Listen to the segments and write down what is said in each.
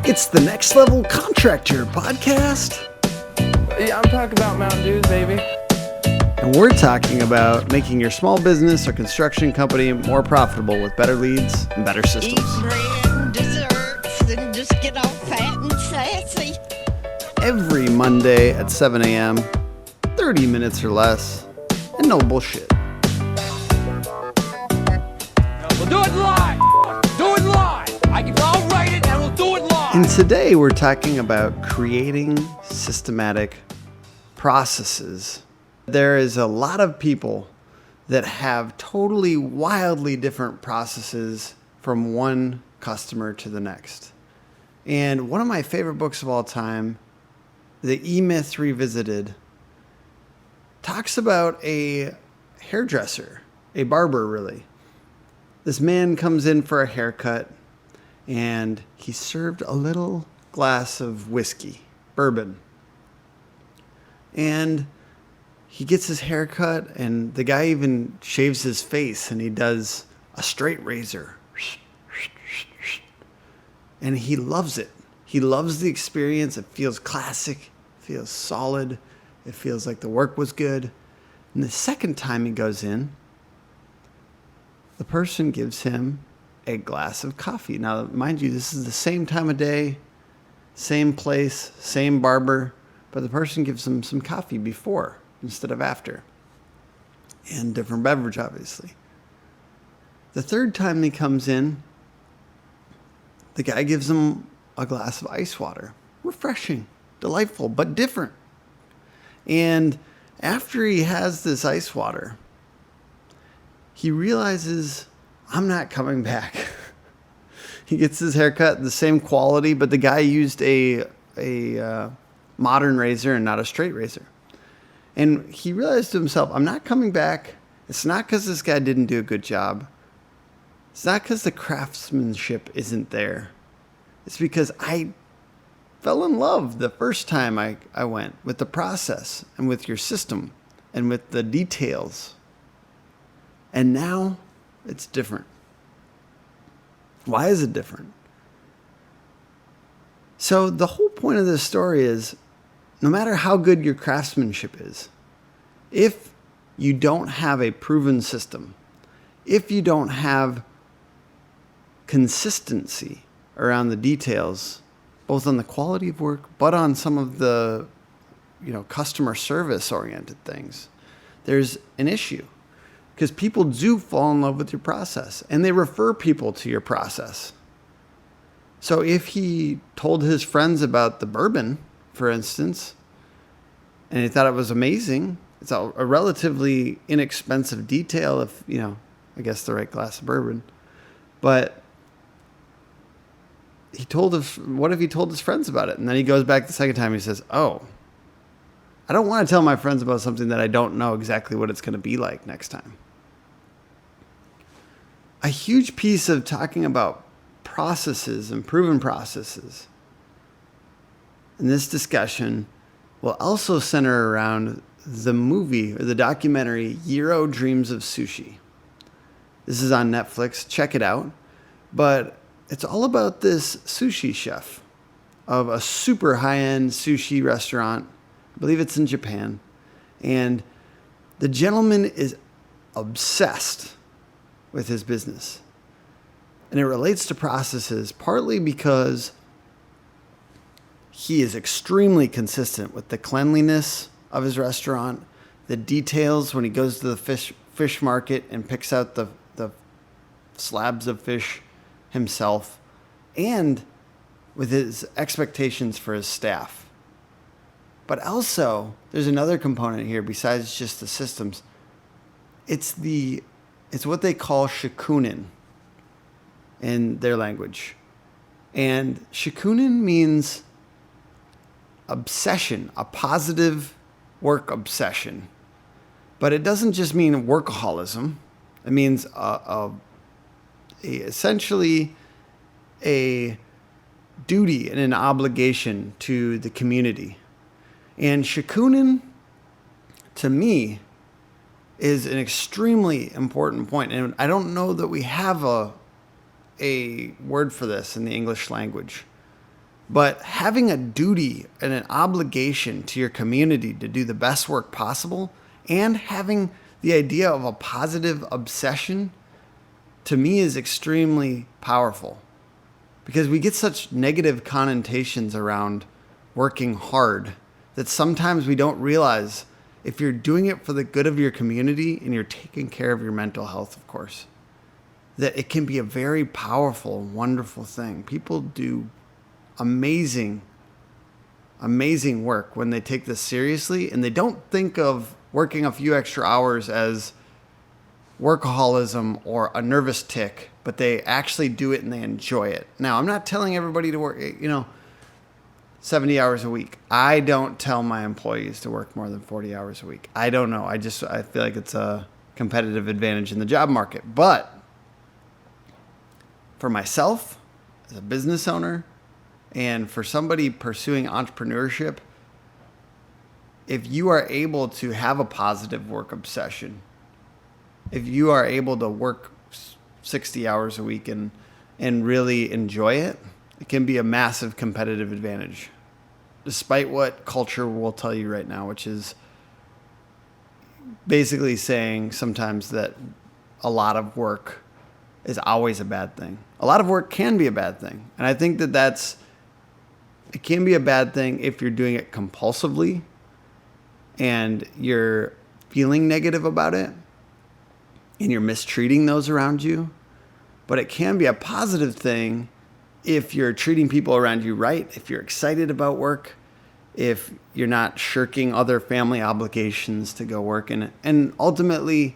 It's the Next Level Contractor Podcast. Yeah, I'm talking about Mountain Dews, baby. And we're talking about making your small business or construction company more profitable with better leads and better systems. Eat bread and desserts and just get all fat and sassy. Every Monday at 7 a.m., 30 minutes or less, and no bullshit. We'll do it live! Do it live! I'll write it and we'll do it live! And today we're talking about creating systematic processes. There is a lot of people that have totally wildly different processes from one customer to the next. And one of my favorite books of all time, The E-Myth Revisited, talks about a hairdresser, a barber really. This man comes in for a haircut and he's served a little glass of whiskey, bourbon. And he gets his hair cut, and the guy even shaves his face, and he does a straight razor. And he loves it. He loves the experience. It feels classic. It feels solid. It feels like the work was good. And the second time he goes in, the person gives him a glass of coffee. Now, mind you, this is the same time of day, same place, same barber, but the person gives him some coffee before instead of after. And different beverage, obviously. The third time he comes in, the guy gives him a glass of ice water. Refreshing, delightful, but different. And after he has this ice water, he realizes, I'm not coming back. He gets his haircut the same quality, but the guy used a modern razor and not a straight razor. And he realized to himself, I'm not coming back. It's not because this guy didn't do a good job. It's not because the craftsmanship isn't there. It's because I fell in love the first time I went with the process and with your system and with the details. And now it's different. Why is it different? So the whole point of this story is, no matter how good your craftsmanship is, if you don't have a proven system, if you don't have consistency around the details, both on the quality of work, but on some of the, customer service oriented things, there's an issue. Because people do fall in love with your process, and they refer people to your process. So if he told his friends about the bourbon, for instance, and he thought it was amazing, it's a relatively inexpensive detail if, I guess the right glass of bourbon. But what if he told his friends about it? And then he goes back the second time and he says, oh, I don't want to tell my friends about something that I don't know exactly what it's going to be like next time. A huge piece of talking about processes and proven processes in this discussion will also center around the movie or the documentary Jiro Dreams of Sushi. This is on Netflix. Check it out. But it's all about this sushi chef of a super high-end sushi restaurant. I believe it's in Japan. And the gentleman is obsessed with his business. And it relates to processes partly because he is extremely consistent with the cleanliness of his restaurant, the details when he goes to the fish market and picks out the slabs of fish himself, and with his expectations for his staff. But also, there's another component here besides just the systems. It's what they call Shokunin in their language. And Shokunin means obsession, a positive work obsession. But it doesn't just mean workaholism. It means essentially a duty and an obligation to the community. And Shokunin, to me, is an extremely important point. And I don't know that we have a word for this in the English language. But having a duty and an obligation to your community to do the best work possible, and having the idea of a positive obsession, to me is extremely powerful, because we get such negative connotations around working hard that sometimes we don't realize if you're doing it for the good of your community and you're taking care of your mental health, of course, that it can be a very powerful, wonderful thing. People do amazing work when they take this seriously, and they don't think of working a few extra hours as workaholism or a nervous tick, but they actually do it and they enjoy it. Now, I'm not telling everybody to work, 70 hours a week. I don't tell my employees to work more than 40 hours a week. I don't know. I feel like it's a competitive advantage in the job market. But for myself, as a business owner, and for somebody pursuing entrepreneurship, if you are able to have a positive work obsession, if you are able to work 60 hours a week and really enjoy it, it can be a massive competitive advantage, despite what culture will tell you right now, which is basically saying sometimes that a lot of work is always a bad thing. A lot of work can be a bad thing. And I think that it can be a bad thing if you're doing it compulsively and you're feeling negative about it and you're mistreating those around you. But it can be a positive thing if you're treating people around you right, if you're excited about work, if you're not shirking other family obligations to go work. And ultimately,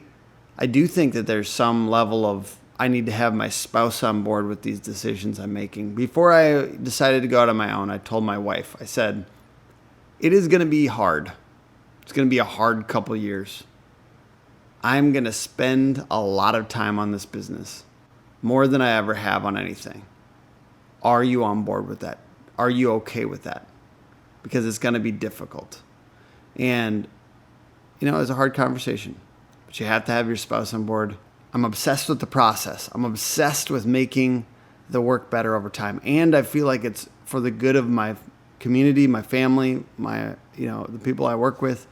I do think that there's some level of, I need to have my spouse on board with these decisions I'm making. Before I decided to go out on my own, I told my wife, I said, it is going to be hard. It's going to be a hard couple years. I'm going to spend a lot of time on this business, more than I ever have on anything. Are you on board with that? Are you okay with that? Because it's going to be difficult. And, it was a hard conversation, but you have to have your spouse on board. I'm obsessed with the process. I'm obsessed with making the work better over time. And I feel like it's for the good of my community, my family, the people I work with.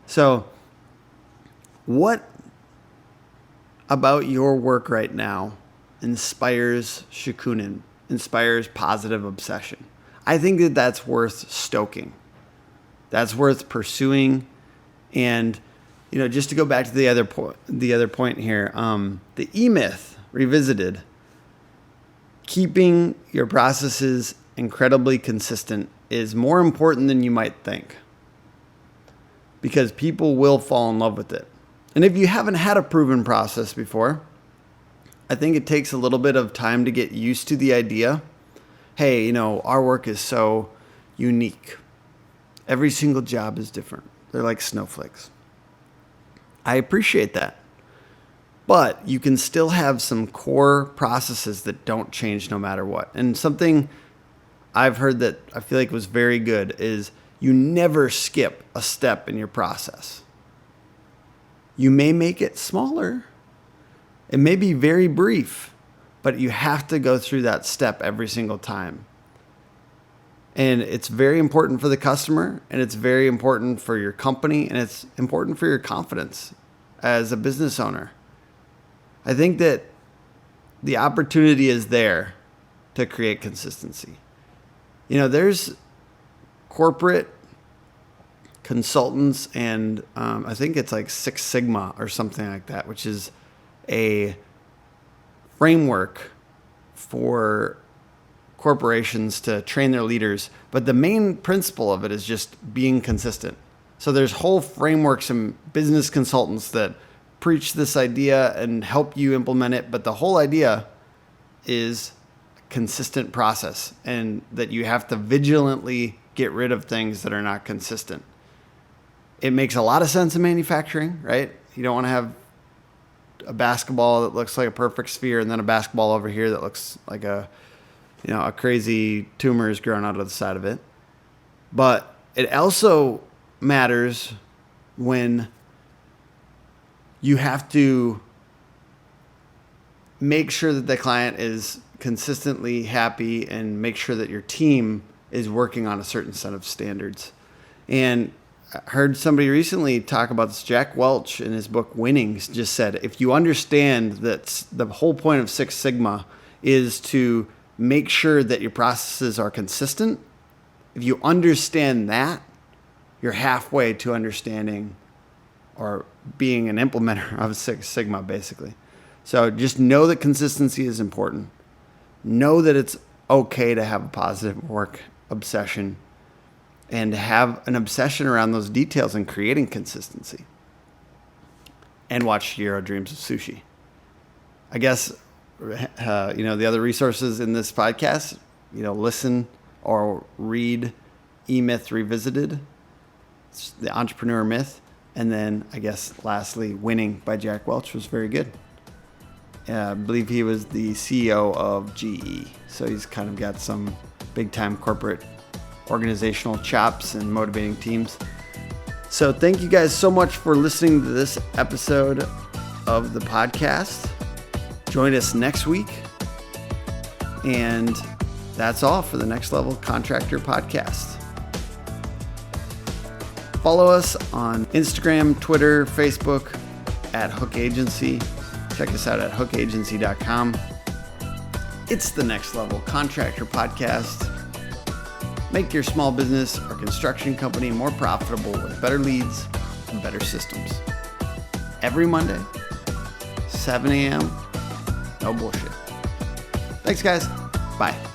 So what about your work right now inspires Shokunin, inspires positive obsession? I think that that's worth stoking. That's worth pursuing. And just to go back to the other point here, the E-Myth revisited, keeping your processes incredibly consistent is more important than you might think, because people will fall in love with it. And if you haven't had a proven process before, I think it takes a little bit of time to get used to the idea. Hey, our work is so unique. Every single job is different. They're like snowflakes. I appreciate that. But you can still have some core processes that don't change no matter what. And something I've heard that I feel like was very good is you never skip a step in your process. You may make it smaller. It may be very brief, but you have to go through that step every single time. And it's very important for the customer, and it's very important for your company, and it's important for your confidence as a business owner. I think that the opportunity is there to create consistency. There's corporate consultants, and I think it's like Six Sigma or something like that, which is a framework for corporations to train their leaders. But the main principle of it is just being consistent. So there's whole frameworks and business consultants that preach this idea and help you implement it. But the whole idea is a consistent process, and that you have to vigilantly get rid of things that are not consistent. It makes a lot of sense in manufacturing, right? You don't want to have a basketball that looks like a perfect sphere and then a basketball over here that looks like a crazy tumor is growing out of the side of it. But it also matters when you have to make sure that the client is consistently happy and make sure that your team is working on a certain set of standards. And I heard somebody recently talk about this. Jack Welch in his book Winnings just said, if you understand that the whole point of Six Sigma is to make sure that your processes are consistent, if you understand that, you're halfway to understanding or being an implementer of Six Sigma, basically. So just know that consistency is important. Know that it's okay to have a positive work obsession and to have an obsession around those details and creating consistency. And watch Jiro Dreams of Sushi. I guess, the other resources in this podcast, listen or read E-Myth Revisited, it's the entrepreneur myth. And then I guess lastly, Winning by Jack Welch was very good. I believe he was the CEO of GE. So he's kind of got some big time corporate organizational chops and motivating teams. So thank you guys so much for listening to this episode of the podcast. Join us next week. And that's all for the Next Level Contractor podcast. Follow us on Instagram, Twitter, Facebook at Hook Agency. Check us out at hookagency.com. It's the Next Level Contractor podcast. Make your small business or construction company more profitable with better leads and better systems. Every Monday, 7 a.m. No bullshit. Thanks, guys. Bye.